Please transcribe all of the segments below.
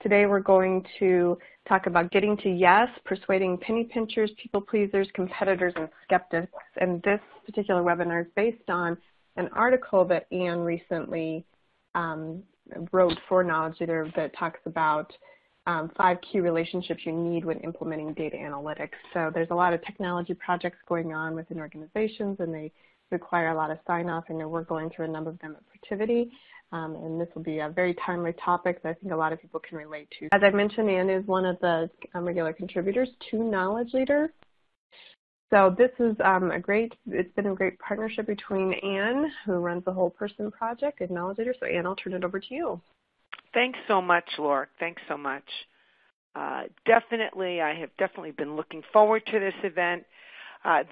Today we're going to talk about getting to yes, persuading PennyPinchers, PeoplePleasers, competitors, and skeptics. And this particular webinar is based on an article that Anne recently wrote for KnowledgeLeader that talks about 5 key relationships you need when implementing data analytics. So there's a lot of technology projects going on within organizations, and they require a lot of sign-off, and we're going through a number of them at Persuading. And this will be a very timely topic that I think a lot of people can relate to. As I mentioned, Anne is one of the regular contributors to KnowledgeLeader. So this is it's been a great partnership between Anne, who runs the Whole Person Project, and KnowledgeLeader. So Anne, I'll turn it over to you. Thanks so much, Laura. Thanks so much. I have definitely been looking forward to this event.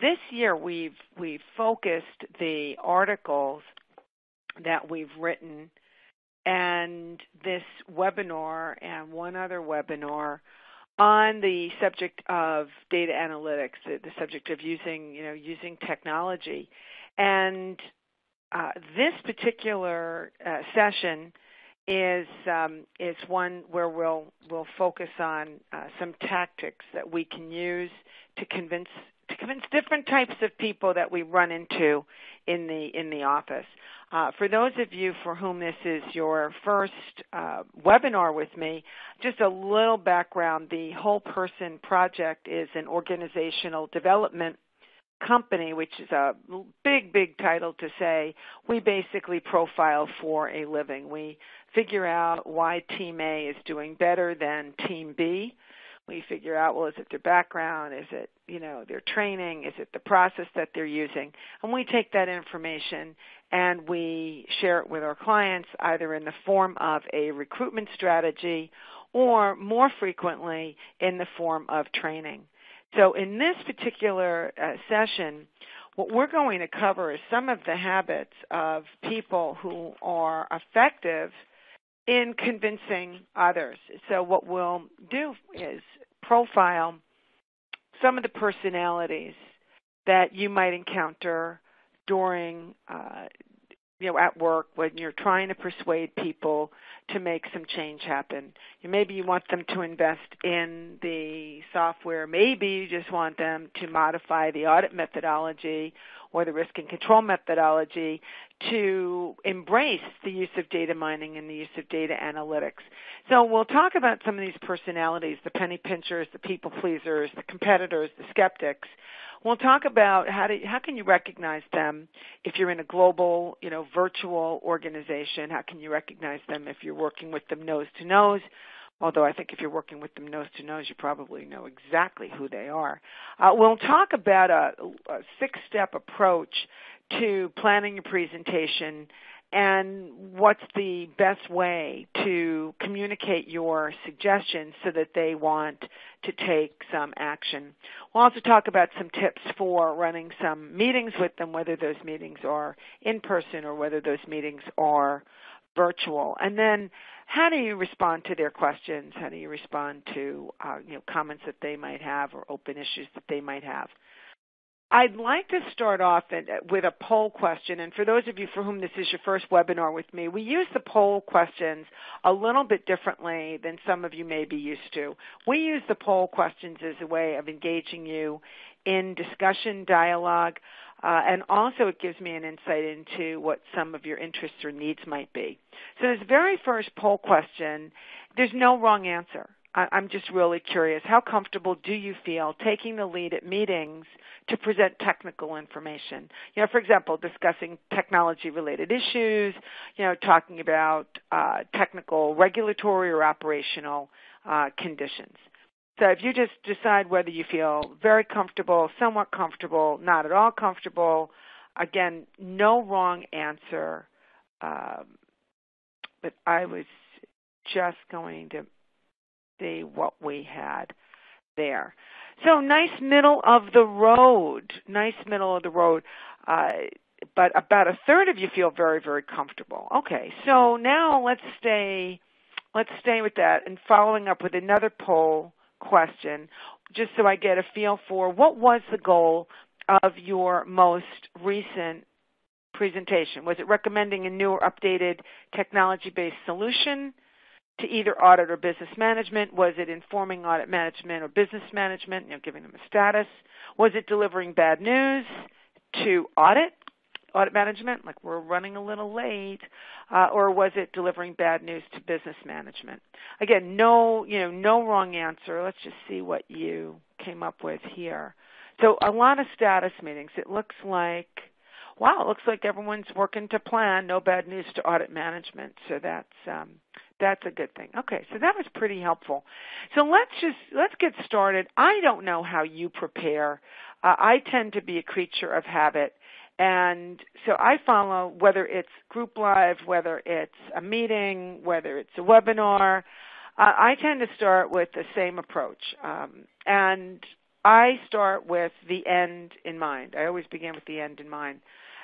This year we've focused the articles that we've written and this webinar and one other webinar on the subject of data analytics, the subject of using technology. And this particular session is one where we'll focus on some tactics that we can use to convince different types of people that we run into in the office. For those of you for whom this is your first webinar with me, just a little background. The Whole Person Project is an organizational development company, which is a big title to say. We basically profile for a living. We figure out why Team A is doing better than Team B. We figure out, well, is it their background? Is it, their training? Is it the process that they're using? And we take that information and we share it with our clients, either in the form of a recruitment strategy or more frequently in the form of training. So in this particular session, what we're going to cover is some of the habits of people who are effective in convincing others. So what we'll do is profile some of the personalities that you might encounter during, at work when you're trying to persuade people to make some change happen. Maybe you want them to invest in the software. Maybe you just want them to modify the audit methodology or the risk and control methodology to embrace the use of data mining and the use of data analytics. So we'll talk about some of these personalities, the PennyPinchers, the PeoplePleasers, the competitors, the skeptics. We'll talk about how can you recognize them if you're in a global, virtual organization. How can you recognize them if you're working with them nose to nose? Although I think if you're working with them nose to nose, you probably know exactly who they are. We'll talk about a 6-step approach to planning your presentation and what's the best way to communicate your suggestions so that they want to take some action. We'll also talk about some tips for running some meetings with them, whether those meetings are in person or whether those meetings are virtual. And then how do you respond to their questions? How do you respond to comments that they might have or open issues that they might have? I'd like to start off with a poll question, and for those of you for whom this is your first webinar with me, we use the poll questions a little bit differently than some of you may be used to. We use the poll questions as a way of engaging you in discussion, dialogue, and also it gives me an insight into what some of your interests or needs might be. So this very first poll question, there's no wrong answer. I'm just really curious. How comfortable do you feel taking the lead at meetings to present technical information? For example, discussing technology-related issues, talking about technical, regulatory, or operational conditions. So if you just decide whether you feel very comfortable, somewhat comfortable, not at all comfortable, again, no wrong answer, but I was just going to see what we had there. So nice middle of the road, but about a third of you feel very, very comfortable. Okay, so now let's stay with that and following up with another poll question, just so I get a feel for what was the goal of your most recent presentation. Was it recommending a new or updated technology-based solution to either audit or business management? Was it informing audit management or business management, giving them a status? Was it delivering bad news to audit management, like we're running a little late, or was it delivering bad news to business management? Again, no wrong answer. Let's just see what you came up with here. So a lot of status meetings. It looks like, wow, it looks like everyone's working to plan. No bad news to audit management. So that's a good thing. Okay, so that was pretty helpful. So let's get started. I don't know how you prepare. I tend to be a creature of habit. And so I follow, whether it's group live, whether it's a meeting, whether it's a webinar, I tend to start with the same approach. And I start with the end in mind. I always begin with the end in mind.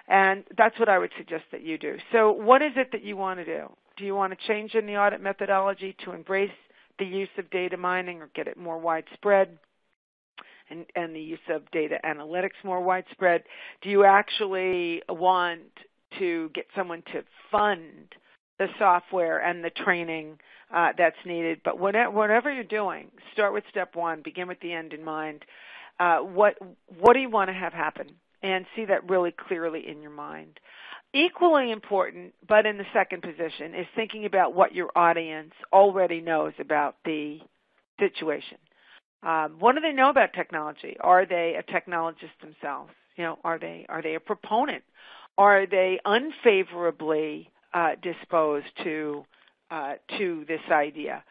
And that's what I would suggest that you do. So what is it that you want to do? Do you want to change in the audit methodology to embrace the use of data mining or get it more widespread? And the use of data analytics more widespread? Do you actually want to get someone to fund the software and the training that's needed? But whatever you're doing, start with step one, begin with the end in mind. What do you want to have happen? And see that really clearly in your mind. Equally important, but in the second position, is thinking about what your audience already knows about the situation. What do they know about technology? Are they a technologist themselves? Are they a proponent? Are they unfavorably disposed to this idea?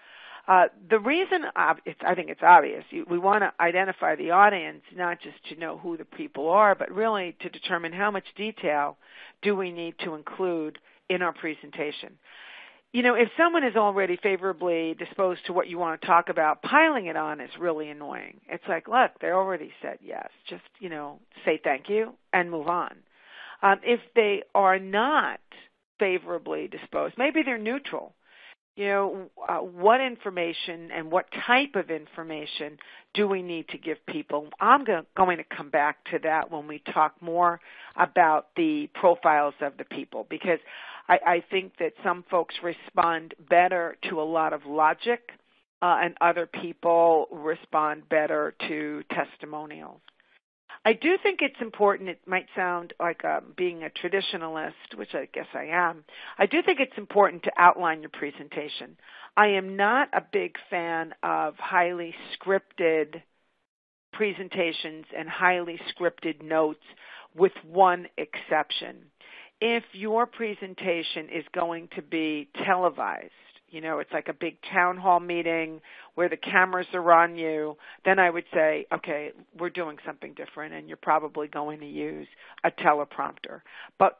The reason, I think it's obvious. We want to identify the audience, not just to know who the people are, but really to determine how much detail do we need to include in our presentation. If someone is already favorably disposed to what you want to talk about, piling it on is really annoying. It's like, look, they already said yes. Just, say thank you and move on. If they are not favorably disposed, maybe they're neutral. What information and what type of information do we need to give people? I'm going to come back to that when we talk more about the profiles of the people, because I think that some folks respond better to a lot of logic and other people respond better to testimonials. I do think it's important. It might sound like being a traditionalist, which I guess I am. I do think it's important to outline your presentation. I am not a big fan of highly scripted presentations and highly scripted notes, with one exception. If your presentation is going to be televised, it's like a big town hall meeting where the cameras are on you, then I would say, okay, we're doing something different, and you're probably going to use a teleprompter. But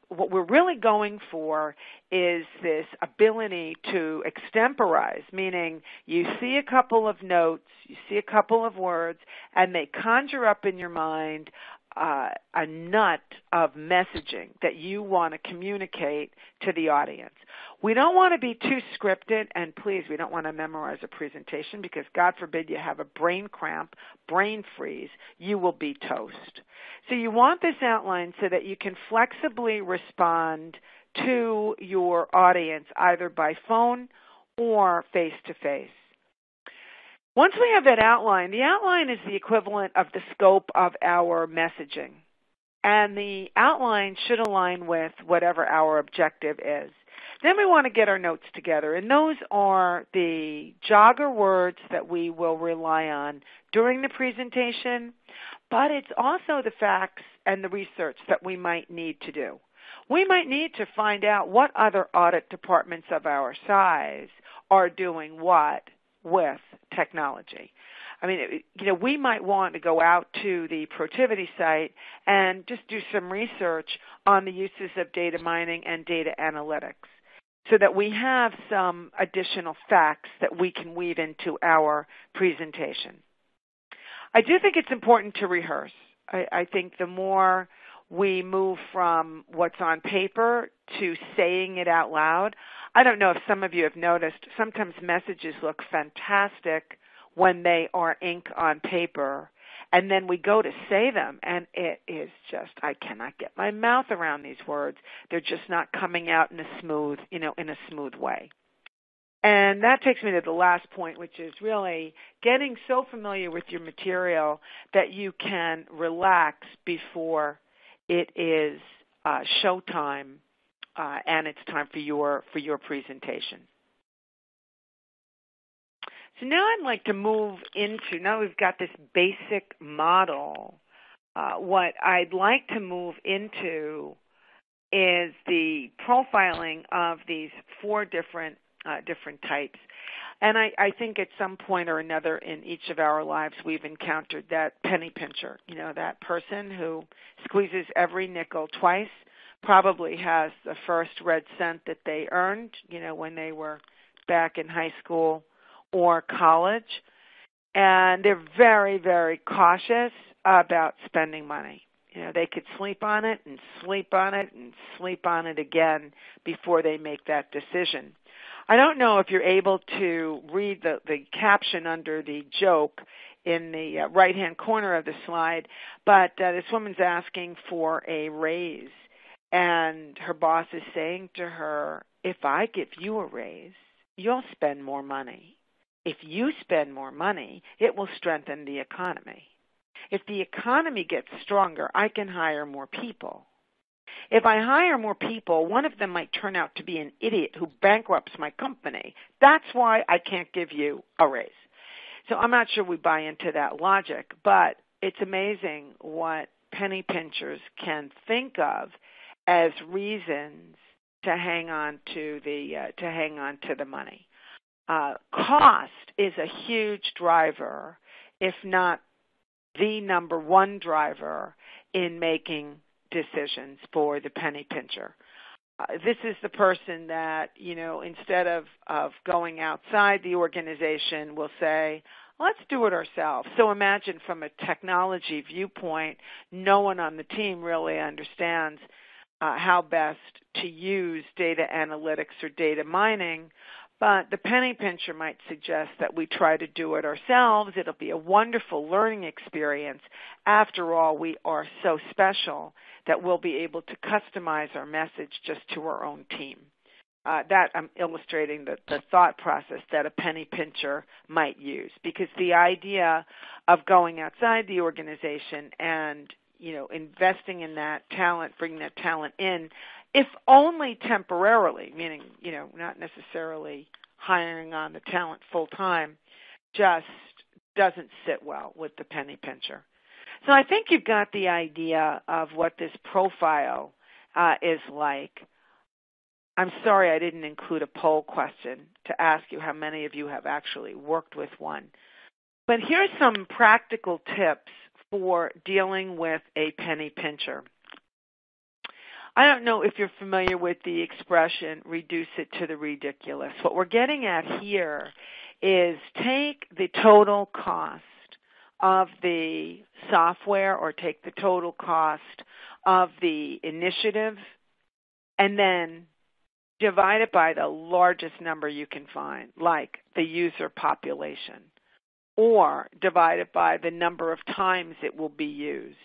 what we're really going for is this ability to extemporize, meaning you see a couple of notes, you see a couple of words, and they conjure up in your mind a nut of messaging that you want to communicate to the audience. We don't want to be too scripted, and please, we don't want to memorize a presentation because, God forbid, you have a brain cramp, brain freeze, you will be toast. So you want this outline so that you can flexibly respond to your audience either by phone or face-to-face. Once we have that outline, the outline is the equivalent of the scope of our messaging. And the outline should align with whatever our objective is. Then we want to get our notes together. And those are the jogger words that we will rely on during the presentation. But it's also the facts and the research that we might need to do. We might need to find out what other audit departments of our size are doing what with technology. I mean, we might want to go out to the Protiviti site and just do some research on the uses of data mining and data analytics so that we have some additional facts that we can weave into our presentation. I do think it's important to rehearse. I think the more we move from what's on paper to saying it out loud. I don't know if some of you have noticed, sometimes messages look fantastic when they are ink on paper, and then we go to say them, and it is just, I cannot get my mouth around these words. They're just not coming out in a smooth way. And that takes me to the last point, which is really getting so familiar with your material that you can relax before it is showtime and it's time for your presentation. So now I'd like to move into, now we've got this basic model, what I'd like to move into is the profiling of these 4 different types. And I think at some point or another in each of our lives we've encountered that penny pincher, that person who squeezes every nickel twice, probably has the first red cent that they earned, when they were back in high school or college. And they're very, very cautious about spending money. They could sleep on it and sleep on it and sleep on it again before they make that decision. I don't know if you're able to read the caption under the joke in the right-hand corner of the slide, but this woman's asking for a raise, and her boss is saying to her, if I give you a raise, you'll spend more money. If you spend more money, it will strengthen the economy. If the economy gets stronger, I can hire more people. If I hire more people, one of them might turn out to be an idiot who bankrupts my company. That's why I can't give you a raise. So I'm not sure we buy into that logic, but it's amazing what penny pinchers can think of as reasons to hang on to the money. Cost is a huge driver, if not the number one driver in making decisions for the penny pincher. This is the person that, instead of going outside the organization, will say, let's do it ourselves. So imagine from a technology viewpoint, no one on the team really understands how best to use data analytics or data mining. But the penny pincher might suggest that we try to do it ourselves. It'll be a wonderful learning experience. After all, we are so special that we'll be able to customize our message just to our own team. That I'm illustrating the thought process that a penny pincher might use, because the idea of going outside the organization and investing in that talent, bringing that talent in, if only temporarily, meaning, not necessarily hiring on the talent full time, just doesn't sit well with the penny pincher. So I think you've got the idea of what this profile is like. I'm sorry I didn't include a poll question to ask you how many of you have actually worked with one. But here's some practical tips for dealing with a penny pincher. I don't know if you're familiar with the expression, reduce it to the ridiculous. What we're getting at here is take the total cost of the software or take the total cost of the initiative and then divide it by the largest number you can find, like the user population, or divide it by the number of times it will be used.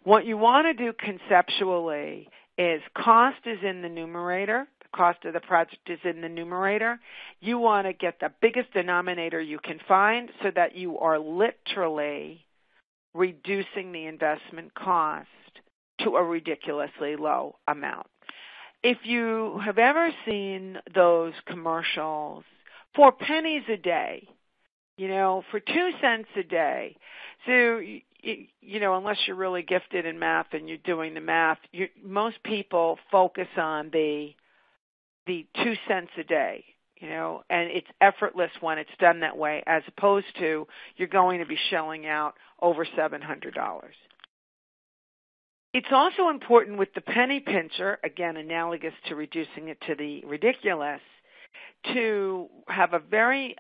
What you want to do conceptually is cost is in the numerator. The cost of the project is in the numerator. You want to get the biggest denominator you can find so that you are literally reducing the investment cost to a ridiculously low amount. If you have ever seen those commercials for pennies a day, for 2 cents a day, so unless you're really gifted in math and you're doing the math, most people focus on the 2 cents a day, and it's effortless when it's done that way, as opposed to you're going to be shelling out over $700. It's also important with the penny pincher, again, analogous to reducing it to the ridiculous, to have a very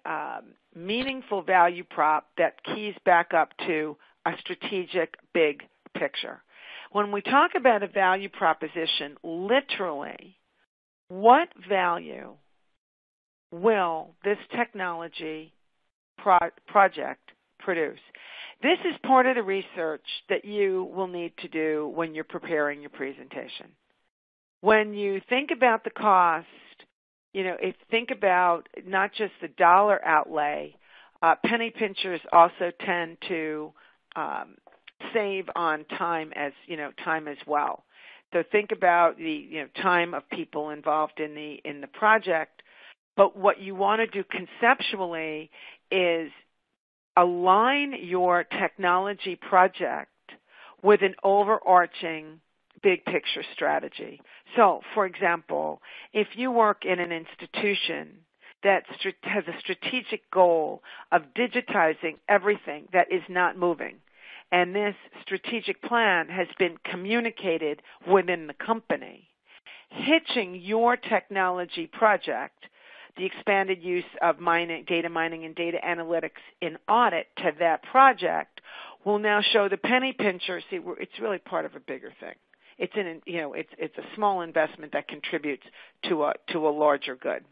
meaningful value prop that keys back up to a strategic big picture. When we talk about a value proposition, literally, what value will this technology project produce? This is part of the research that you will need to do when you're preparing your presentation. When you think about the cost, think about not just the dollar outlay. Penny pinchers also tend to save on time as well. So think about the time of people involved in the project. But what you want to do conceptually is align your technology project with an overarching big picture strategy. So, for example, if you work in an institution that has a strategic goal of digitizing everything that is not moving, and this strategic plan has been communicated within the company, hitching your technology project, the expanded use of data mining and data analytics in audit to that project will now show the penny pincher. See, it's really part of a bigger thing. It's it's a small investment that contributes to a larger good.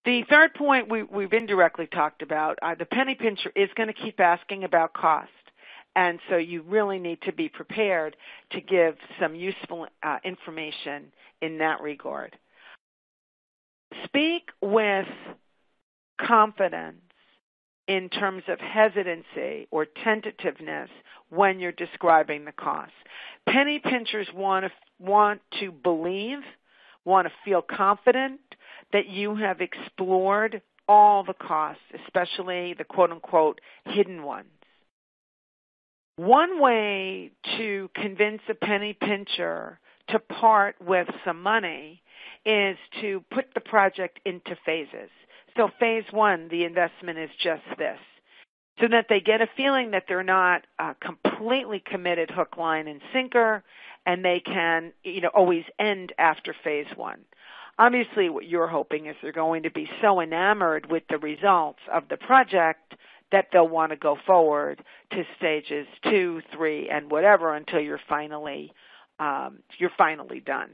The third point we've indirectly talked about, the penny pincher is going to keep asking about cost, and so you really need to be prepared to give some useful information in that regard. Speak with confidence in terms of hesitancy or tentativeness when you're describing the costs. Penny pinchers want to believe, want to feel confident that you have explored all the costs, especially the quote-unquote hidden ones. One way to convince a penny pincher to part with some money is to put the project into phases. So phase one, the investment is just this, so that they get a feeling that they're not completely committed hook, line, and sinker, and they can always end after phase one. Obviously, what you're hoping is they're going to be so enamored with the results of the project that they'll want to go forward to stages 2, 3, and whatever until you're finally done.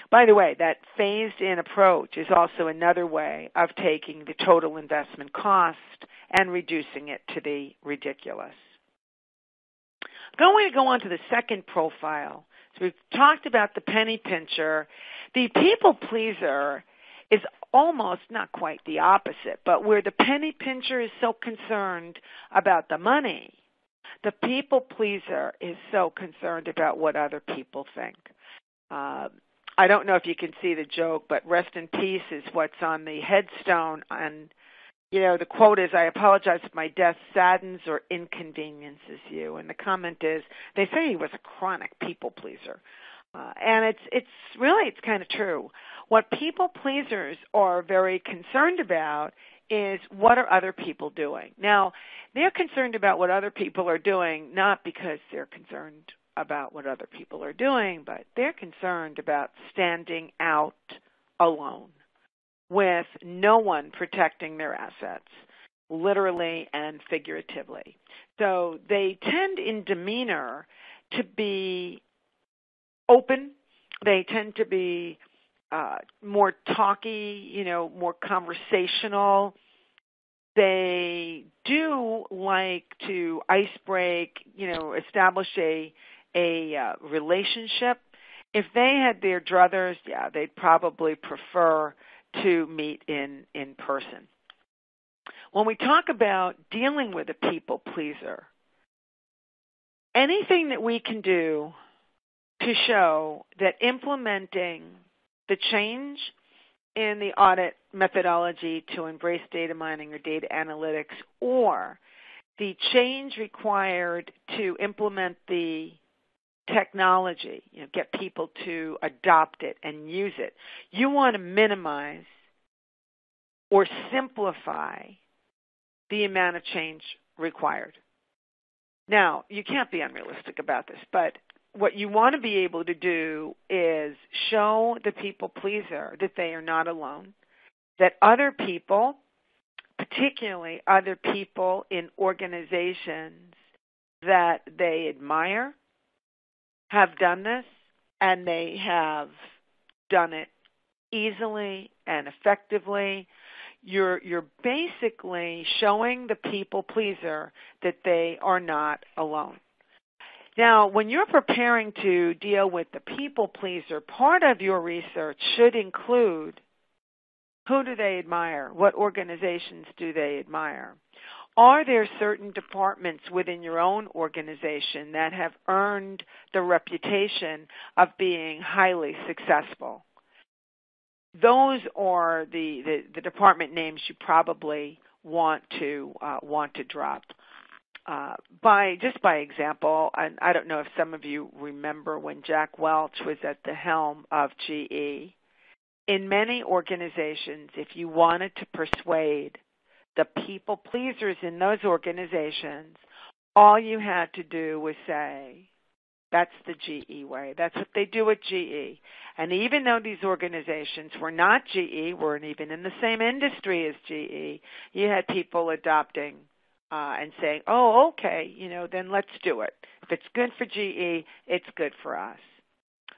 By the way, that phased-in approach is also another way of taking the total investment cost and reducing it to the ridiculous. I'm going to go on to the second profile. So we've talked about the penny pincher. The people pleaser is almost not quite the opposite, but where the penny pincher is so concerned about the money, the people pleaser is so concerned about what other people think. I don't know if you can see the joke, but rest in peace is what's on the headstone. And, the quote is, "I apologize if my death saddens or inconveniences you." And the comment is, they say he was a chronic people pleaser. And it's kind of true. What people pleasers are very concerned about is what are other people doing. Now, they're concerned about what other people are doing, not because they're concerned about what other people are doing, but they're concerned about standing out alone with no one protecting their assets, literally and figuratively. So they tend in demeanor to be open. They tend to be more talky, more conversational. They do like to ice break, establish a relationship. If they had their druthers, they'd probably prefer to meet in person. When we talk about dealing with a people pleaser, anything that we can do to show that implementing the change in the audit methodology to embrace data mining or data analytics, or the change required to implement the technology, get people to adopt it and use it, you want to minimize or simplify the amount of change required. Now, you can't be unrealistic about this, but what you want to be able to do is show the people pleaser that they are not alone, that other people, particularly other people in organizations that they admire, have done this, and they have done it easily and effectively. You're basically showing the people pleaser that they are not alone. Now, when you're preparing to deal with the people pleaser, part of your research should include who do they admire? What organizations do they admire? Are there certain departments within your own organization that have earned the reputation of being highly successful? Those are the department names you probably want to drop. By example, and I don't know if some of you remember when Jack Welch was at the helm of GE. In many organizations, if you wanted to persuade the people pleasers in those organizations, all you had to do was say, that's the GE way. That's what they do at GE. And even though these organizations were not GE, weren't even in the same industry as GE, you had people adopting and saying, oh, okay, then let's do it. If it's good for GE, it's good for us.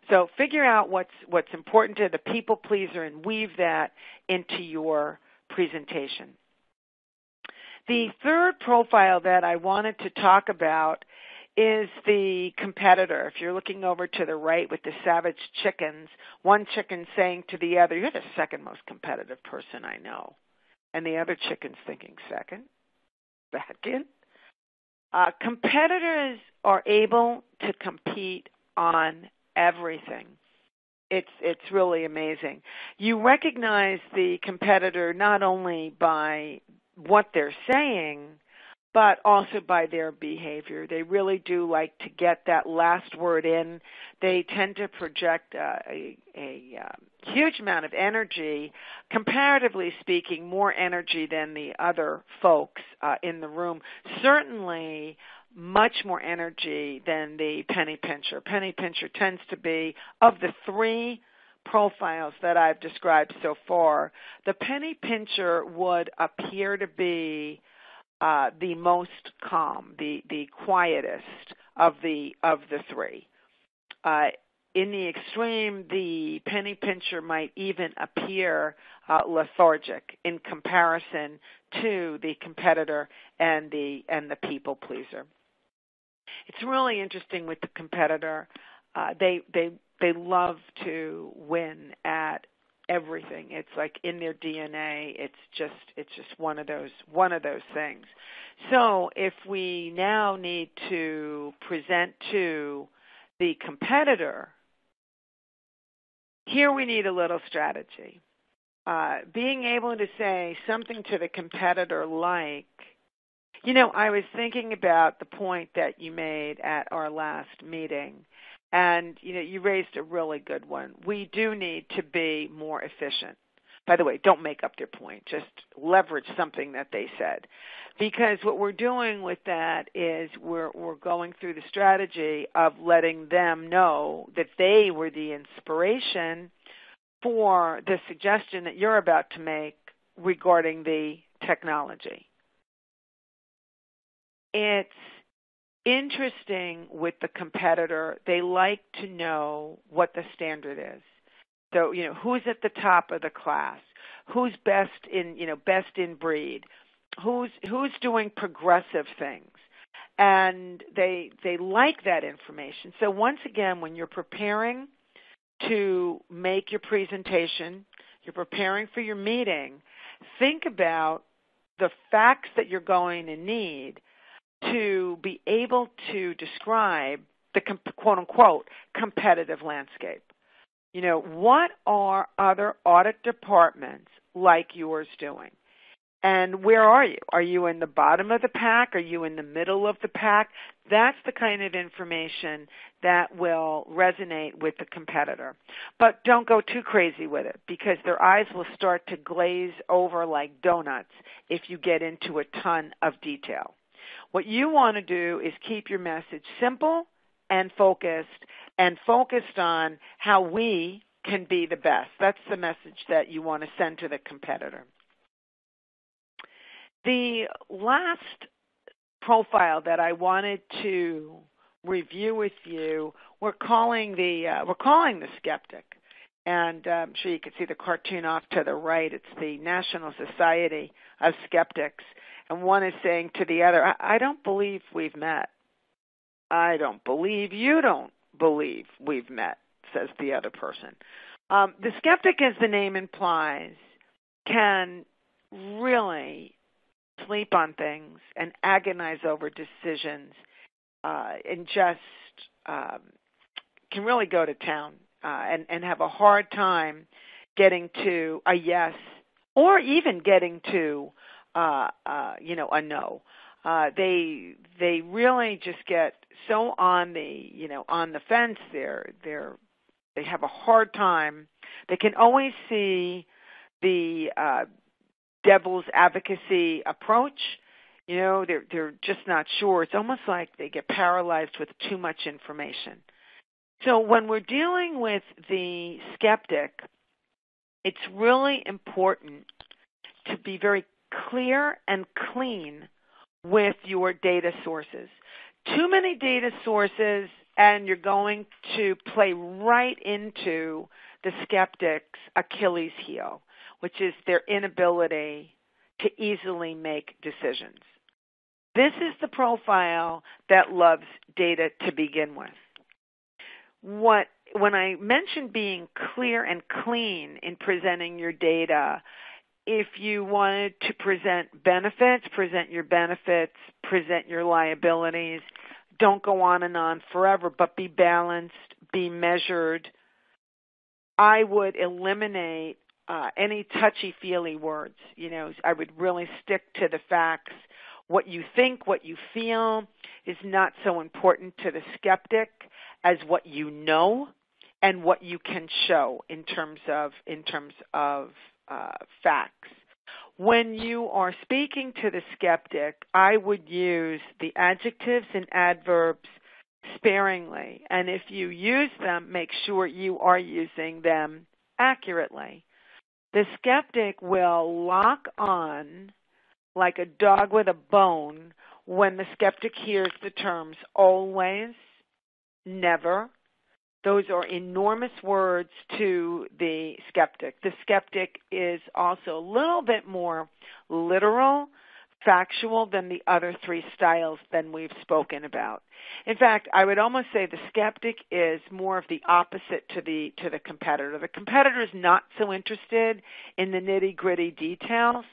So figure out what's important to the people pleaser and weave that into your presentation. The third profile that I wanted to talk about is the competitor. If you're looking over to the right with the savage chickens, one chicken saying to the other, you're the second most competitive person I know. And the other chicken's thinking, second? Competitors are able to compete on everything. It's really amazing. You recognize the competitor not only by what they're saying, but also by their behavior. They really do like to get that last word in. They tend to project a huge amount of energy, comparatively speaking, more energy than the other folks in the room. Certainly much more energy than the PennyPincher. PennyPincher tends to be, of the three profiles that I've described so far, the PennyPincher would appear to be the most calm, the quietest of the three. In the extreme, the PennyPincher might even appear lethargic in comparison to the competitor and the people pleaser. It's really interesting with the competitor. They love to win at everything. It's like in their DNA. It's just one of those things. So if we now need to present to the competitor, here we need a little strategy. Being able to say something to the competitor like, I was thinking about the point that you made at our last meeting, and, you raised a really good one. We do need to be more efficient. By the way, don't make up their point. Just leverage something that they said. Because what we're doing with that is we're going through the strategy of letting them know that they were the inspiration for the suggestion that you're about to make regarding the technology. It's interesting with the competitor. They like to know what the standard is. So, who's at the top of the class? Who's best in breed? Who's doing progressive things? And they like that information. So once again, when you're preparing to make your presentation, you're preparing for your meeting, think about the facts that you're going to need to be able to describe the quote-unquote competitive landscape. What are other audit departments like yours doing? And where are you? Are you in the bottom of the pack? Are you in the middle of the pack? That's the kind of information that will resonate with the competitor. But don't go too crazy with it, because their eyes will start to glaze over like donuts if you get into a ton of detail. What you want to do is keep your message simple and focused on how we can be the best. That's the message that you want to send to the competitor. The last profile that I wanted to review with you, we're calling the Skeptic. And I'm sure you can see the cartoon off to the right. It's the National Society of Skeptics. And one is saying to the other, I don't believe we've met. I don't believe you don't believe we've met, says the other person. The skeptic, as the name implies, can really sleep on things and agonize over decisions and just can really go to town and have a hard time getting to a yes or even getting to a no. They really just get so on the fence. They have a hard time. They can always see the devil's advocacy approach. They're just not sure. It's almost like they get paralyzed with too much information. So when we're dealing with the skeptic, it's really important to be very clear and clean with your data sources. Too many data sources, and you're going to play right into the skeptic's Achilles heel, which is their inability to easily make decisions. This is the profile that loves data to begin with. When I mentioned being clear and clean in presenting your data, if you wanted to present your benefits, present your liabilities. Don't go on and on forever, but be balanced, be measured. I would eliminate any touchy-feely words. I would really stick to the facts. What you think, what you feel is not so important to the skeptic as what you know and what you can show in terms of facts. When you are speaking to the skeptic, I would use the adjectives and adverbs sparingly. And if you use them, make sure you are using them accurately. The skeptic will lock on like a dog with a bone when the skeptic hears the terms always, never. Those are enormous words to the skeptic. The skeptic is also a little bit more literal, factual than the other three styles than we've spoken about. In fact, I would almost say the skeptic is more of the opposite to the competitor. The competitor is not so interested in the nitty-gritty details.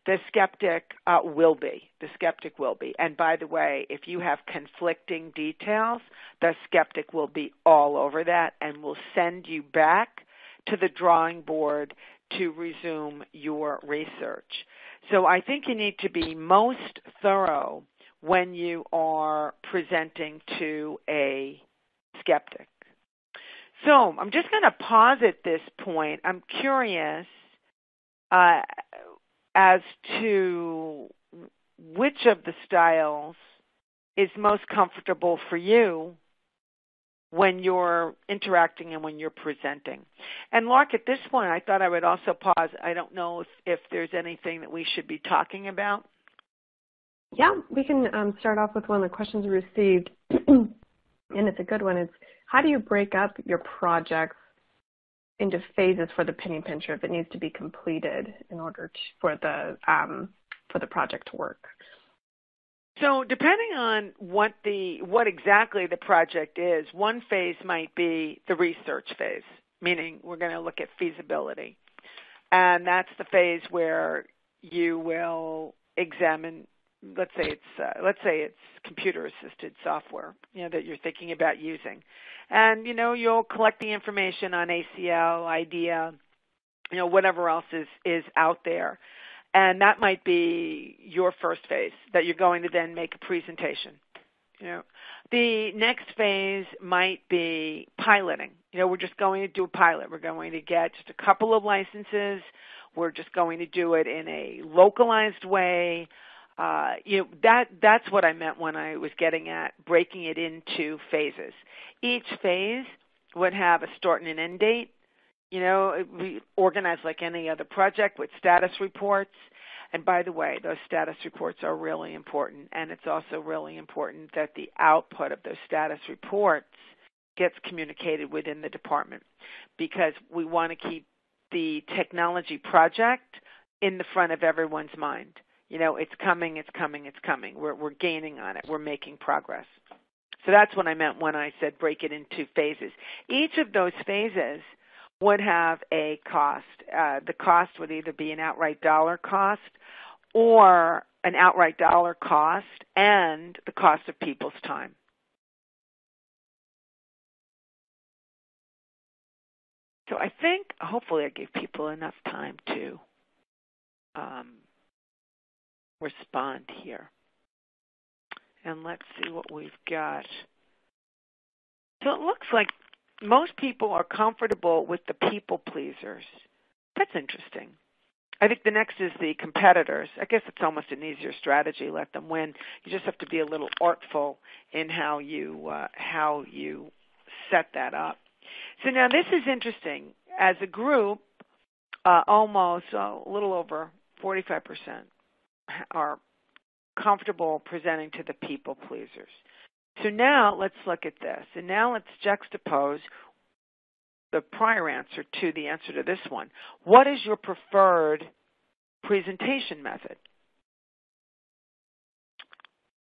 The skeptic will be. The skeptic will be. And by the way, if you have conflicting details, the skeptic will be all over that and will send you back to the drawing board to resume your research. So I think you need to be most thorough when you are presenting to a skeptic. So I'm just going to pause at this point. I'm curious as to which of the styles is most comfortable for you when you're interacting and when you're presenting. And Lark, at this point, I thought I would also pause. I don't know if there's anything that we should be talking about. Yeah, we can start off with one of the questions we received, and it's a good one. It's how do you break up your projects into phases for the PennyPincher if it needs to be completed in order for the project to work? So depending on what exactly the project is, one phase might be the research phase, meaning we're going to look at feasibility. And that's the phase where you will examine, let's say it's computer-assisted software, that you're thinking about using. And, you'll collect the information on ACL, IDEA, whatever else is out there. And that might be your first phase that you're going to then make a presentation. The next phase might be piloting. We're just going to do a pilot. We're going to get just a couple of licenses. We're just going to do it in a localized way. That's what I meant when I was getting at breaking it into phases. Each phase would have a start and an end date. We organize like any other project with status reports. And by the way, those status reports are really important. And it's also really important that the output of those status reports gets communicated within the department, because we want to keep the technology project in the front of everyone's mind. It's coming, it's coming, it's coming. We're gaining on it. We're making progress. So that's what I meant when I said break it into phases. Each of those phases would have a cost. The cost would either be an outright dollar cost or an outright dollar cost and the cost of people's time. So I think, hopefully I gave people enough time to respond here. And let's see what we've got. So it looks like most people are comfortable with the people pleasers. That's interesting. I think the next is the competitors. I guess it's almost an easier strategy. Let them win. You just have to be a little artful in how you set that up. So now this is interesting. As a group, almost a little over 45% are comfortable presenting to the people pleasers. So now let's look at this. And now let's juxtapose the prior answer to the answer to this one. What is your preferred presentation method?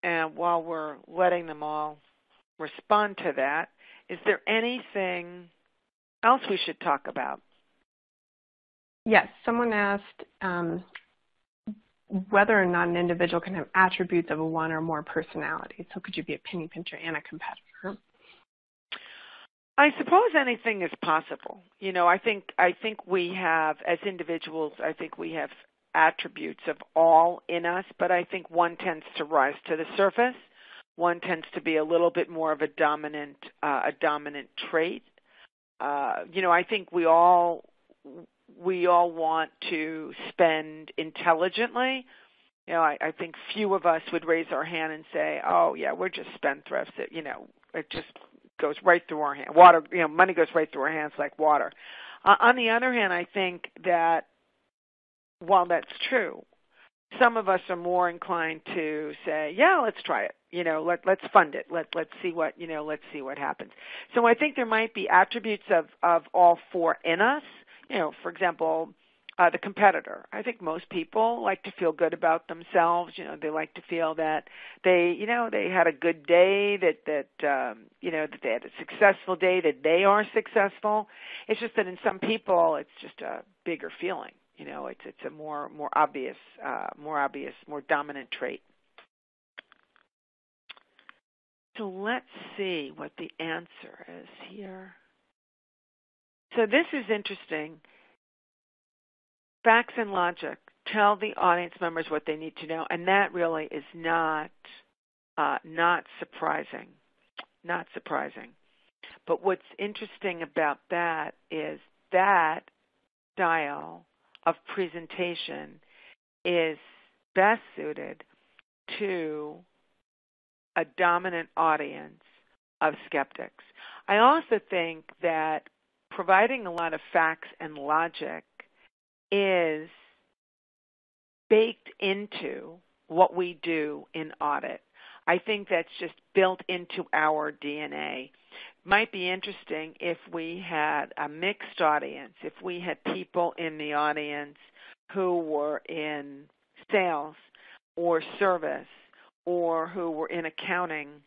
And while we're letting them all respond to that, is there anything else we should talk about? Yes, someone asked whether or not an individual can have attributes of one or more personalities. So could you be a PennyPincher and a competitor? I suppose anything is possible. You know, I think we have, as individuals, I think we have attributes of all in us, but I think one tends to rise to the surface. One tends to be a little bit more of a dominant trait. You know, I think we all want to spend intelligently. You know, I think few of us would raise our hand and say, "Oh, yeah, we're just spendthrifts." You know, it just goes right through our hand. Water, you know, money goes right through our hands like water. On the other hand, I think that while that's true, some of us are more inclined to say, "Yeah, let's try it. You know, let's fund it. Let's see what happens." So I think there might be attributes of all four in us. You know, for example, the competitor. I think most people like to feel good about themselves. You know, they like to feel that they had a good day, that they had a successful day, that they are successful. It's just that in some people, it's just a bigger feeling. You know, it's a more obvious, more dominant trait. So let's see what the answer is here. So this is interesting. Facts and logic. Tell the audience members what they need to know, and that really is not surprising. Not surprising. But what's interesting about that is that style of presentation is best suited to a dominant audience of skeptics. I also think that providing a lot of facts and logic is baked into what we do in audit. I think that's just built into our DNA. Might be interesting if we had a mixed audience, if we had people in the audience who were in sales or service or who were in accounting,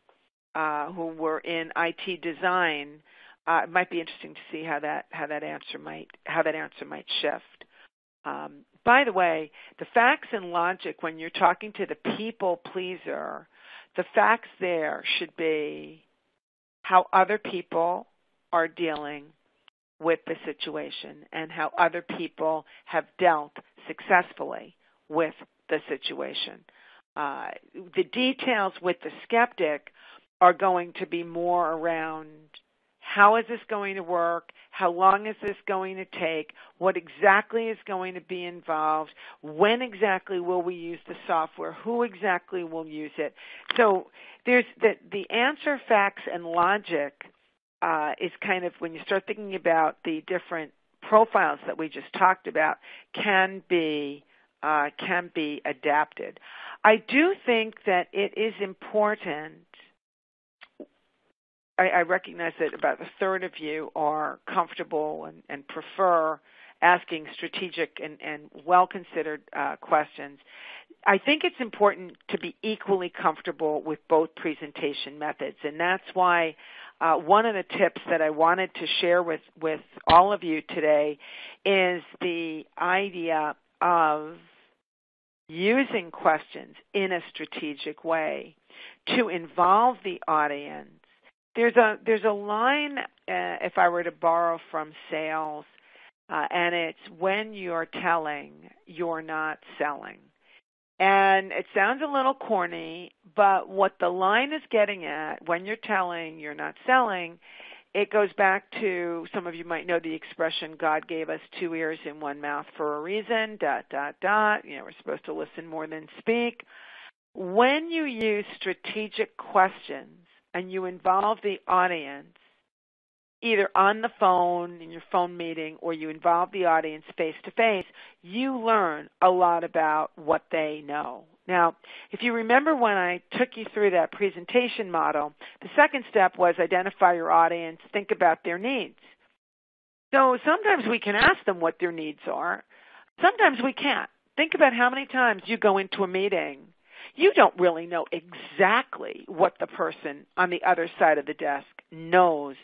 who were in IT design. It might be interesting to see how that answer might shift. By the way, the facts and logic, when you're talking to the people pleaser, the facts there should be how other people are dealing with the situation and how other people have dealt successfully with the situation. The details with the skeptic are going to be more around how is this going to work, how long is this going to take, what exactly is going to be involved, when exactly will we use the software, who exactly will use it. So there's the answer, facts, and logic is kind of, when you start thinking about the different profiles that we just talked about, can be adapted. I do think that it is important. I recognize that about a third of you are comfortable and prefer asking strategic and well-considered questions. I think it's important to be equally comfortable with both presentation methods, and that's why one of the tips that I wanted to share with all of you today is the idea of using questions in a strategic way to involve the audience. There's a line, if I were to borrow from sales, and it's when you're telling, you're not selling. And it sounds a little corny, but what the line is getting at, when you're telling, you're not selling, it goes back to, some of you might know the expression, God gave us 2 ears and 1 mouth for a reason, ... we're supposed to listen more than speak. When you use strategic questions and you involve the audience, either on the phone, in your phone meeting, or you involve the audience face-to-face, you learn a lot about what they know. Now, if you remember when I took you through that presentation model, the second step was identify your audience, think about their needs. So sometimes we can ask them what their needs are. Sometimes we can't. Think about how many times you go into a meeting. You don't really know exactly what the person on the other side of the desk knows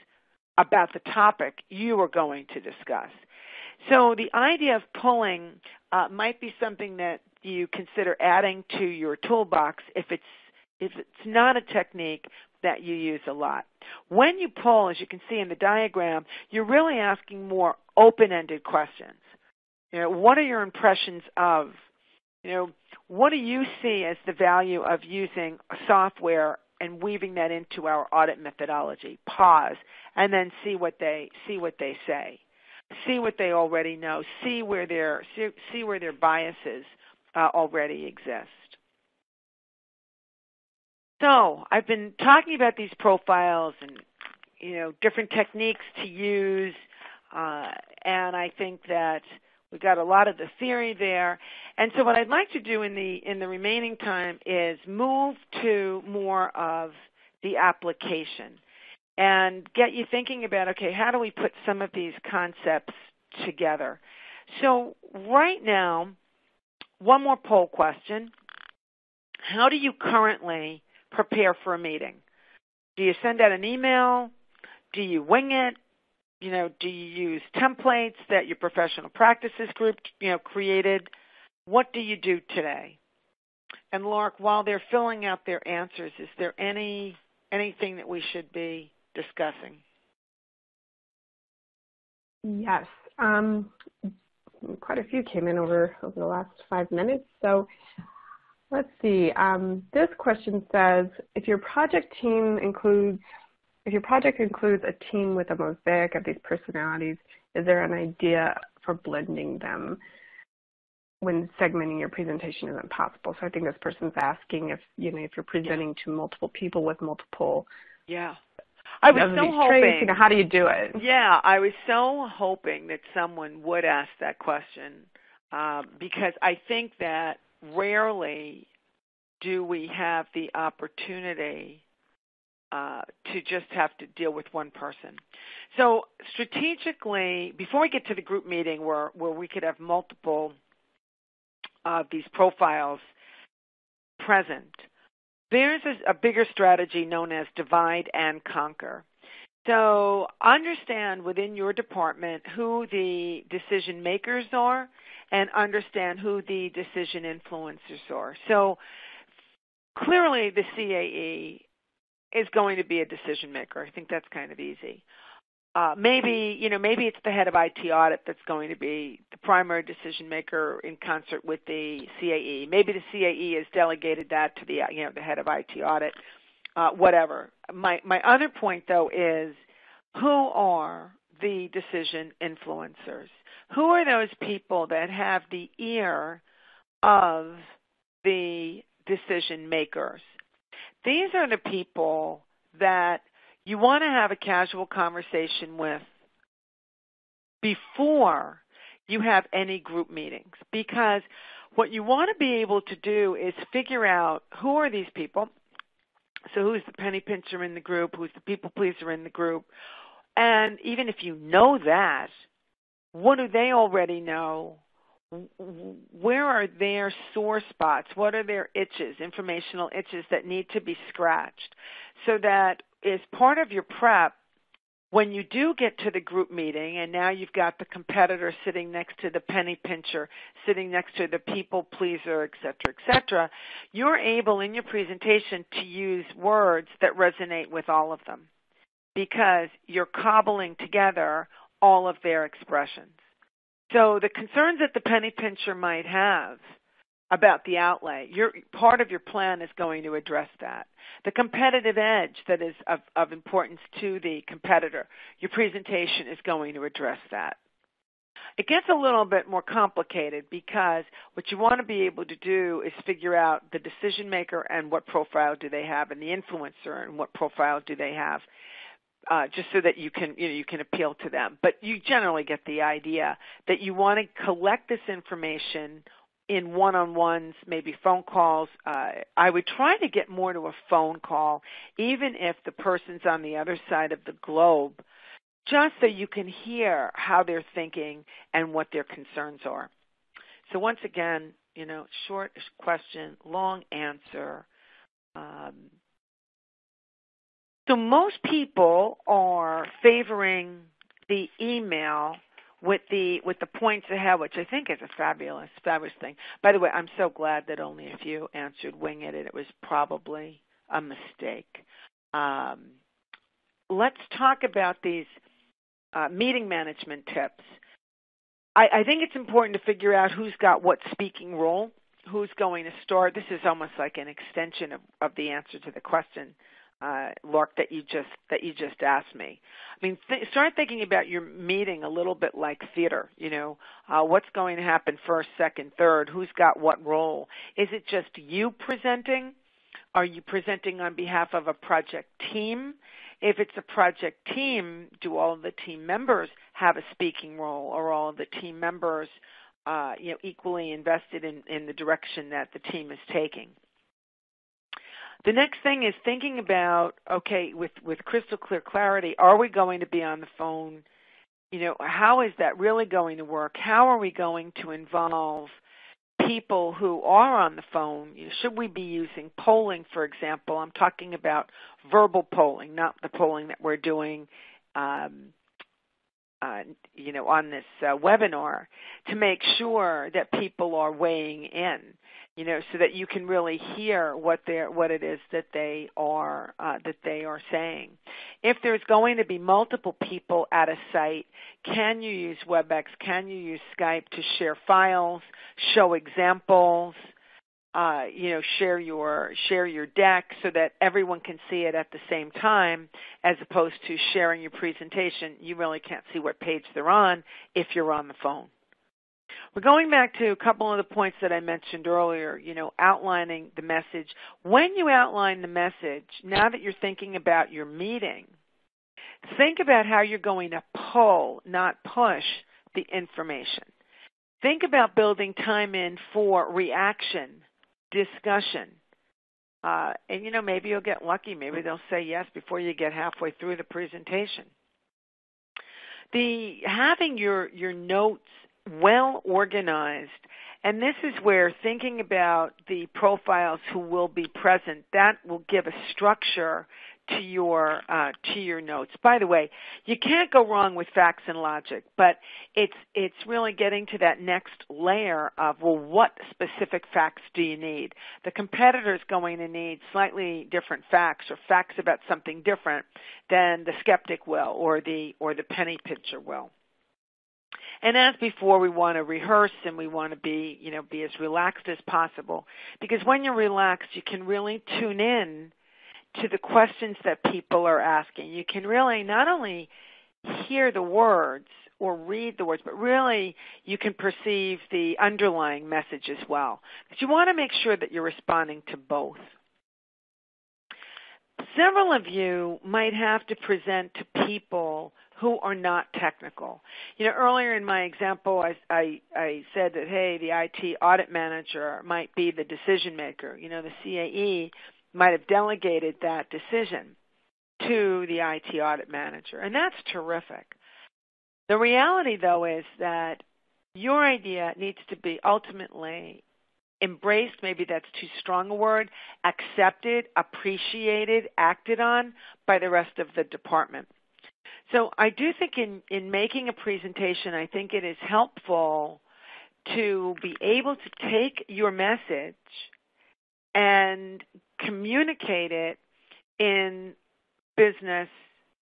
about the topic you are going to discuss. So the idea of pulling might be something that you consider adding to your toolbox if it's not a technique that you use a lot. When you pull, as you can see in the diagram, you're really asking more open-ended questions. What are your impressions of? What do you see as the value of using software and weaving that into our audit methodology? Pause, and then see what they say. See what they already know. See where their biases already exist. So I've been talking about these profiles and different techniques to use, and I think that we got a lot of the theory there. And so what I'd like to do in the remaining time is move to more of the application and get you thinking about, okay, how do we put some of these concepts together? So right now, one more poll question. How do you currently prepare for a meeting? Do you send out an email? Do you wing it? Do you use templates that your professional practices group, created? What do you do today? And Lark, while they're filling out their answers, is there anything that we should be discussing? Yes. Quite a few came in over the last 5 minutes. So let's see. This question says, if your project includes a team with a mosaic of these personalities, is there an idea for blending them when segmenting your presentation isn't possible? So I think this person's asking if you're presenting to multiple people with multiple. Yeah. I was so hoping. Traits, how do you do it? Yeah, I was so hoping that someone would ask that question because I think that rarely do we have the opportunity to just have to deal with one person. So strategically, before we get to the group meeting where we could have multiple of these profiles present, there's a bigger strategy known as divide and conquer. So understand within your department who the decision makers are and understand who the decision influencers are. So clearly the CAE is going to be a decision maker. I think that's kind of easy. Maybe it's the head of IT audit that's going to be the primary decision maker in concert with the CAE. Maybe the CAE has delegated that to the head of IT audit, whatever. My other point, though, is who are the decision influencers? Who are those people that have the ear of the decision makers? These are the people that you want to have a casual conversation with before you have any group meetings, because what you want to be able to do is figure out who are these people. So who's the PennyPincher in the group? Who's the PeoplePleaser in the group? And even if you know that, what do they already know? where are their sore spots? What are their itches, informational itches that need to be scratched? So that as part of your prep, when you do get to the group meeting and now you've got the competitor sitting next to the PennyPincher, sitting next to the PeoplePleaser, et cetera, you're able in your presentation to use words that resonate with all of them because you're cobbling together all of their expressions. So the concerns that the PennyPincher might have about the outlay, part of your plan is going to address that. The competitive edge that is of importance to the competitor, your presentation is going to address that. It gets a little bit more complicated because what you want to be able to do is figure out the decision maker and what profile do they have, and the influencer and what profile do they have, just so that you can appeal to them. But you generally get the idea that you want to collect this information in one-on-ones, maybe phone calls. I would try to get more to a phone call, even if the person's on the other side of the globe, just so you can hear how they're thinking and what their concerns are. So once again, short question, long answer. So most people are favoring the email with the points ahead, which I think is a fabulous thing. By the way, I'm so glad that only a few answered wing it, and it was probably a mistake. Let's talk about these meeting management tips. I think it's important to figure out who's got what speaking role, who's going to start. This is almost like an extension of the answer to the question, Lark, that you just asked me. I mean, start thinking about your meeting a little bit like theater. What's going to happen first, second, third? Who's got what role? Is it just you presenting? Are you presenting on behalf of a project team? If it's a project team, do all of the team members have a speaking role, or all of the team members, equally invested in the direction that the team is taking? The next thing is thinking about, okay, with crystal clear clarity, are we going to be on the phone? How is that really going to work? How are we going to involve people who are on the phone? Should we be using polling, for example? I'm talking about verbal polling, not the polling that we're doing on this webinar, to make sure that people are weighing in, so that you can really hear what it is that they are saying. If there's going to be multiple people at a site, can you use WebEx? Can you use Skype to share files, show examples? Share your deck so that everyone can see it at the same time, as opposed to sharing your presentation. You really can't see what page they're on if you're on the phone. We're going back to a couple of the points that I mentioned earlier, outlining the message. When you outline the message, now that you're thinking about your meeting, think about how you're going to pull, not push, the information. Think about building time in for reaction, discussion. And, maybe you'll get lucky. Maybe they'll say yes before you get halfway through the presentation. Having your notes well organized, and this is where thinking about the profiles who will be present, that will give a structure to your notes. By the way, you can't go wrong with facts and logic, but it's really getting to that next layer of, well, what specific facts do you need? The competitor is going to need slightly different facts, or facts about something different than the skeptic will, or the PennyPincher will. And as before, we want to rehearse, and we want to be as relaxed as possible, because when you're relaxed, you can really tune in to the questions that people are asking. You can really not only hear the words or read the words, but really you can perceive the underlying message as well. But you want to make sure that you're responding to both. Several of you might have to present to people who are not technical. Earlier in my example, I said that, hey, the IT audit manager might be the decision maker. The CAE might have delegated that decision to the IT audit manager, and that's terrific. The reality, though, is that your idea needs to be ultimately embraced, maybe that's too strong a word, accepted, appreciated, acted on by the rest of the department. So I do think in making a presentation, I think it is helpful to be able to take your message and communicate it in business,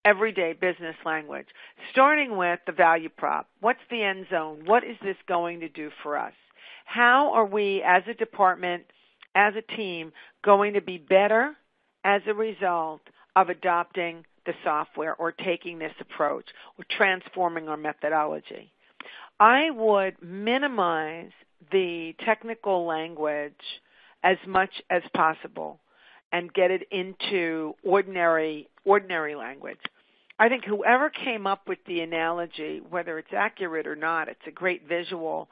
everyday business language, starting with the value prop. What's the end zone? What is this going to do for us? How are we as a department, as a team, going to be better as a result of adopting the software or taking this approach or transforming our methodology? I would minimize the technical language as much as possible and get it into ordinary language. I think whoever came up with the analogy, whether it's accurate or not, it's a great visual.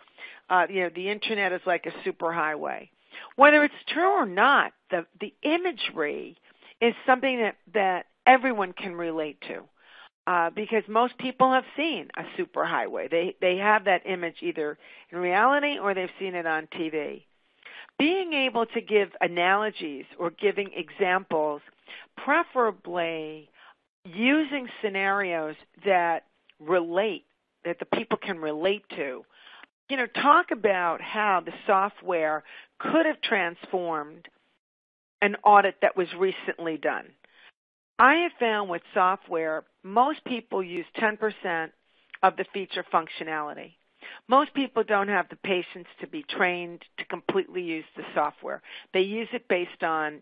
The internet is like a superhighway. Whether it's true or not, the imagery is something that everyone can relate to because most people have seen a superhighway. They have that image either in reality or they've seen it on TV. Being able to give analogies or giving examples, preferably using scenarios that relate, that the people can relate to. Talk about how the software could have transformed an audit that was recently done. I have found with software, most people use 10% of the feature functionality. Most people don't have the patience to be trained to completely use the software. They use it based on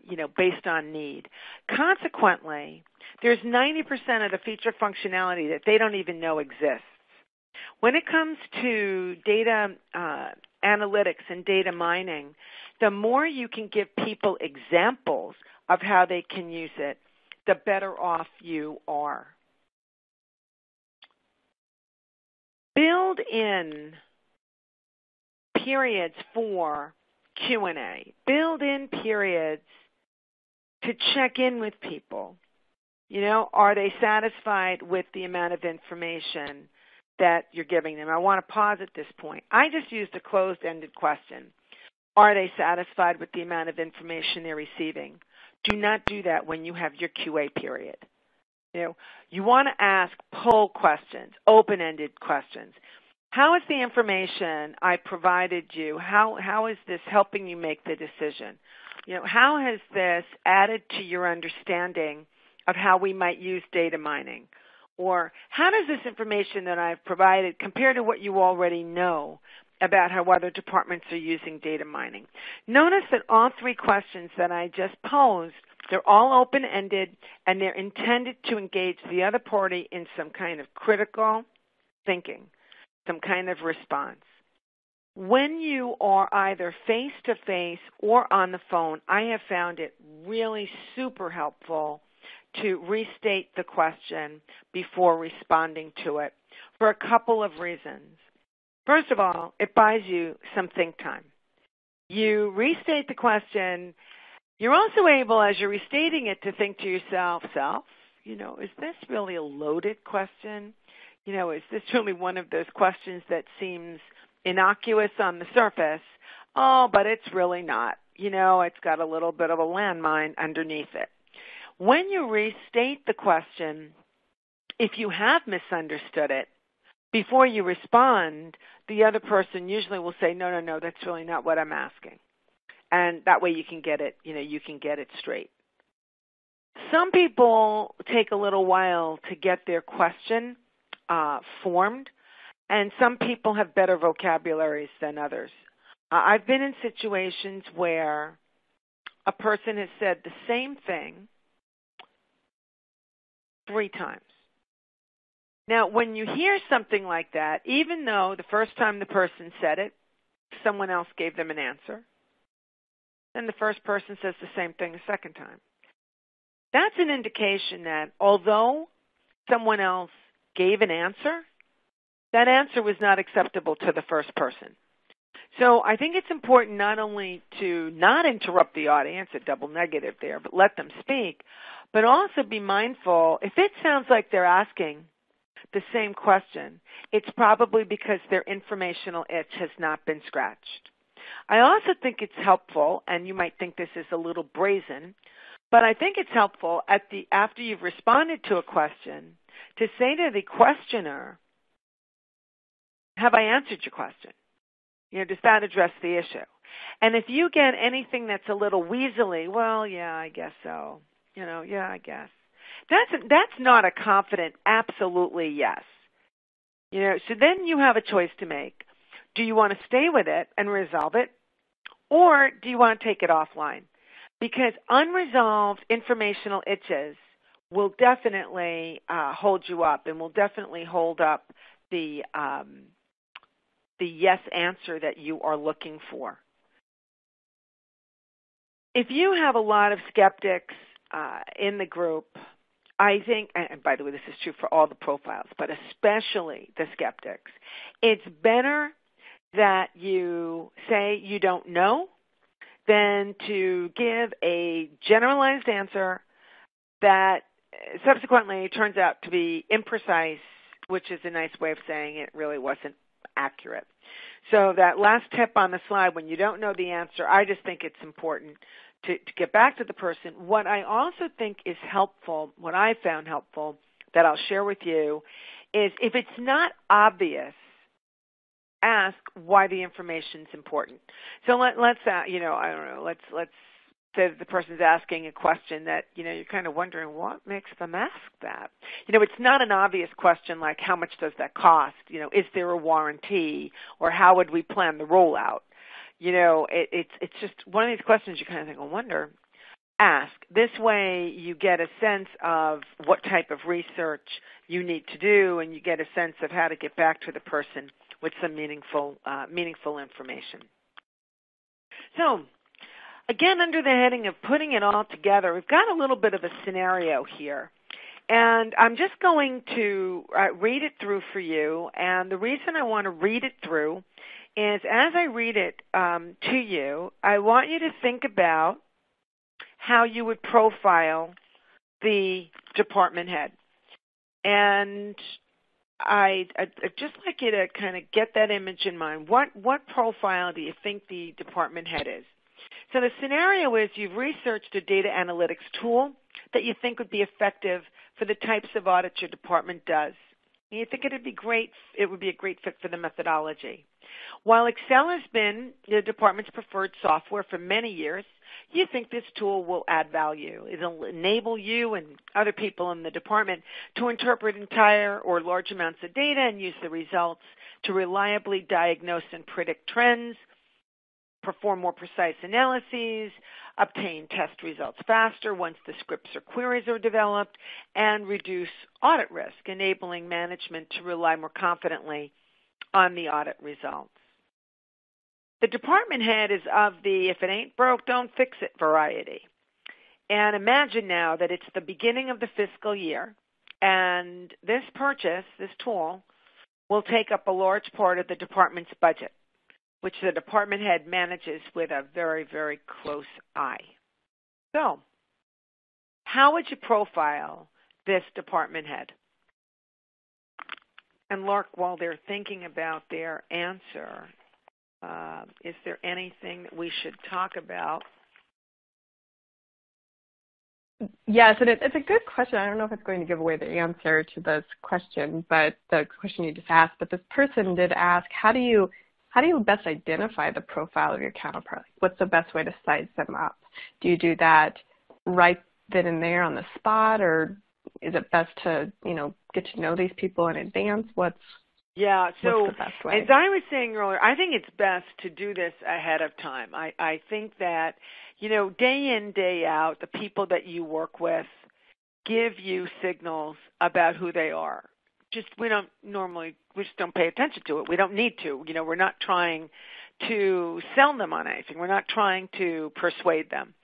need. Consequently, there's 90% of the feature functionality that they don't even know exists. When it comes to data analytics and data mining, the more you can give people examples of how they can use it, the better off you are. Build in periods for Q&A. Build in periods to check in with people. Are they satisfied with the amount of information that you're giving them? I want to pause at this point. I just used a closed-ended question. Are they satisfied with the amount of information they're receiving? Do not do that when you have your QA period. You want to ask poll questions, open-ended questions. How is the information I provided you, how is this helping you make the decision? How has this added to your understanding of how we might use data mining? Or how does this information that I've provided compare to what you already know about how other departments are using data mining? Notice that all three questions that I just posed, they're all open-ended, and they're intended to engage the other party in some kind of critical thinking, some kind of response. When you are either face-to-face or on the phone, I have found it really super helpful to restate the question before responding to it for a couple of reasons. First of all, it buys you some think time. You restate the question. You're also able, as you're restating it, to think to yourself, is this really a loaded question? Is this really one of those questions that seems innocuous on the surface? Oh, but it's really not. It's got a little bit of a landmine underneath it. When you restate the question, if you have misunderstood it, before you respond, the other person usually will say, no, that's really not what I'm asking. And that way you can get it, you can get it straight. Some people take a little while to get their question formed, and some people have better vocabularies than others. I've been in situations where a person has said the same thing 3 times. Now, when you hear something like that, even though the first time the person said it, someone else gave them an answer, then the first person says the same thing a second time. That's an indication that although someone else gave an answer, that answer was not acceptable to the first person. So I think it's important not only to not interrupt the audience, a double negative there, but let them speak, but also be mindful, if it sounds like they're asking the same question, it's probably because their informational itch has not been scratched. I also think it's helpful, and you might think this is a little brazen, but I think it's helpful after you've responded to a question to say to the questioner, have I answered your question? Does that address the issue? And if you get anything that's a little weaselly, well, yeah, I guess so. Yeah, I guess. That's not a confident, absolutely yes. So then you have a choice to make. Do you want to stay with it and resolve it, or do you want to take it offline? Because unresolved informational itches will definitely hold you up and will definitely hold up the yes answer that you are looking for. If you have a lot of skeptics in the group, I think, and by the way, this is true for all the profiles, but especially the skeptics, it's better that you say you don't know than to give a generalized answer that subsequently turns out to be imprecise, which is a nice way of saying it really wasn't accurate. So that last tip on the slide, when you don't know the answer, I just think it's important to get back to the person. What I also think is helpful, what I found helpful that I'll share with you, is if it's not obvious, ask why the information's important. So let's I don't know, let's say that the person's asking a question that, you're kind of wondering what makes them ask that. It's not an obvious question like how much does that cost? Is there a warranty? Or how would we plan the rollout? It's just one of these questions you kind of think, I wonder. Ask. This way you get a sense of what type of research you need to do, and you get a sense of how to get back to the person with some meaningful information. So, again, under the heading of putting it all together, we've got a little bit of a scenario here. And I'm just going to read it through for you. And the reason I want to read it through is as I read it to you, I want you to think about how you would profile the department head. And I'd just like you to kind of get that image in mind. What profile do you think the department head is? So the scenario is you've researched a data analytics tool that you think would be effective for the types of audits your department does. And you think it would be a great fit for the methodology. While Excel has been the department's preferred software for many years, you think this tool will add value. It'll enable you and other people in the department to interpret entire or large amounts of data and use the results to reliably diagnose and predict trends, perform more precise analyses, obtain test results faster once the scripts or queries are developed, and reduce audit risk, enabling management to rely more confidently on the audit results. The department head is of the if it ain't broke, don't fix it variety. And imagine now that it's the beginning of the fiscal year, and this purchase, this tool, will take up a large part of the department's budget, which the department head manages with a very, very close eye. So, how would you profile this department head? And Lark, while they're thinking about their answer, is there anything that we should talk about? Yes, and it's a good question. I don't know if it's going to give away the answer to this question, but the question you just asked. But this person did ask, how do you best identify the profile of your counterpart? What's the best way to size them up? Do you do that right then and there on the spot, or is it best to, get to know these people in advance? What's the best way? As I was saying earlier, I think it's best to do this ahead of time. I think that, day in, day out, the people that you work with give you signals about who they are. We just don't pay attention to it. We don't need to. We're not trying to sell them on anything. We're not trying to persuade them.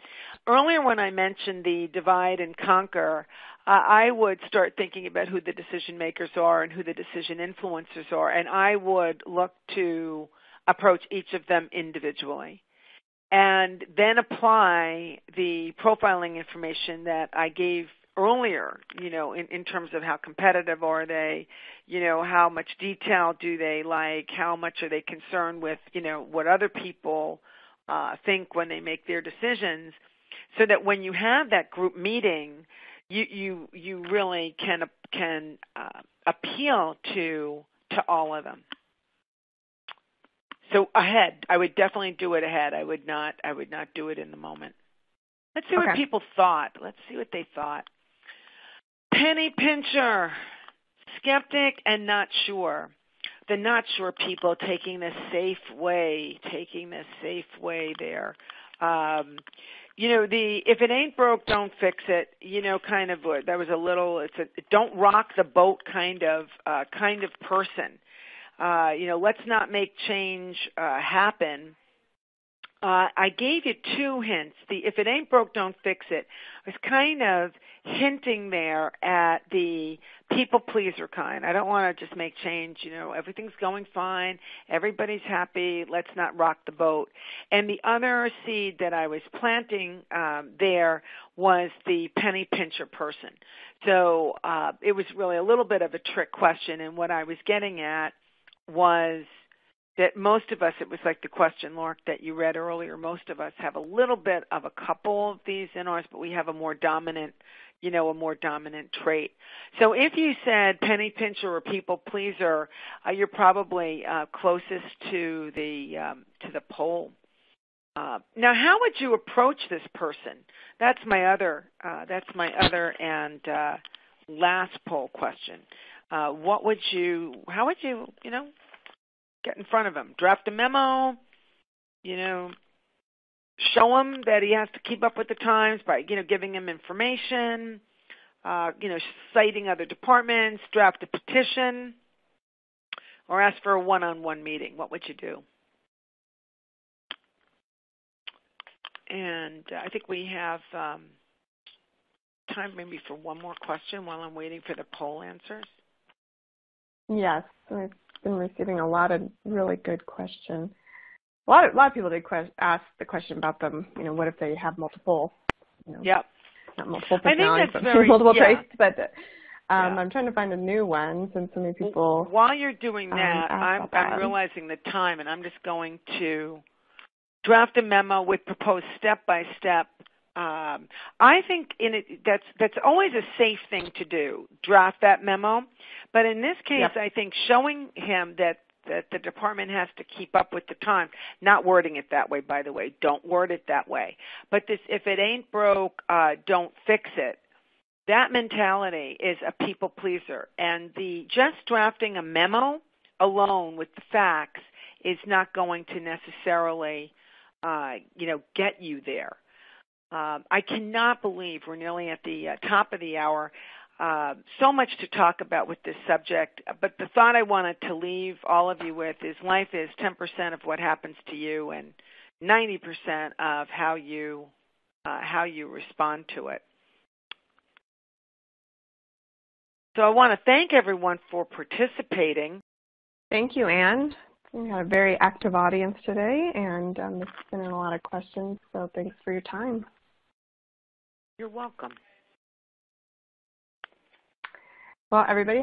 Earlier when I mentioned the divide and conquer, I would start thinking about who the decision makers are and who the decision influencers are, and I would look to approach each of them individually and then apply the profiling information that I gave earlier, in terms of how competitive are they, how much detail do they like, how much are they concerned with, what other people think when they make their decisions, so that when you have that group meeting, you really can appeal to all of them. So ahead, I would definitely do it ahead. I would not do it in the moment. Let's see what people thought. Let's see what they thought. PennyPincher, skeptic and not sure. The not sure people taking the safe way there. If it ain't broke, don't fix it. That was a little. Don't rock the boat kind of person. Let's not make change happen. I gave you 2 hints. If it ain't broke, don't fix it. I was kind of hinting there at the people pleaser kind. I don't want to just make change. Everything's going fine. Everybody's happy. Let's not rock the boat. And the other seed that I was planting there was the PennyPincher person. So it was really a little bit of a trick question. And what I was getting at was that most of us, it was like the question, Lark, that you read earlier, most of us have a little bit of a couple of these in ours, but we have a more dominant trait. So if you said PennyPincher or people pleaser, you're probably closest to the poll. Now, how would you approach this person? That's my other and last poll question. How would you get in front of him? Draft a memo, show him that he has to keep up with the times by, giving him information, citing other departments, draft a petition, or ask for a one-on-one meeting. What would you do? And I think we have time maybe for one more question while I'm waiting for the poll answers. Yes, I've been receiving a lot of really good questions. A lot of people did ask the question about them. What if they have multiple? Yep. Not multiple personalities, but very, multiple yeah. traits. But I'm trying to find a new one since so many people. While you're doing that, I'm realizing the time, and I'm just going to draft a memo with proposed step-by-step. I think that's always a safe thing to do, draft that memo. But in this case, I think showing him that the department has to keep up with the time, not wording it that way, by the way. Don't word it that way. But this, if it ain't broke, don't fix it. That mentality is a people pleaser. And just drafting a memo alone with the facts is not going to necessarily, get you there. I cannot believe we're nearly at the top of the hour. So much to talk about with this subject, but the thought I wanted to leave all of you with is life is 10% of what happens to you and 90% of how you respond to it. So I want to thank everyone for participating. Thank you, Anne. We had a very active audience today, and there's been a lot of questions, so thanks for your time. You're welcome. Well, everybody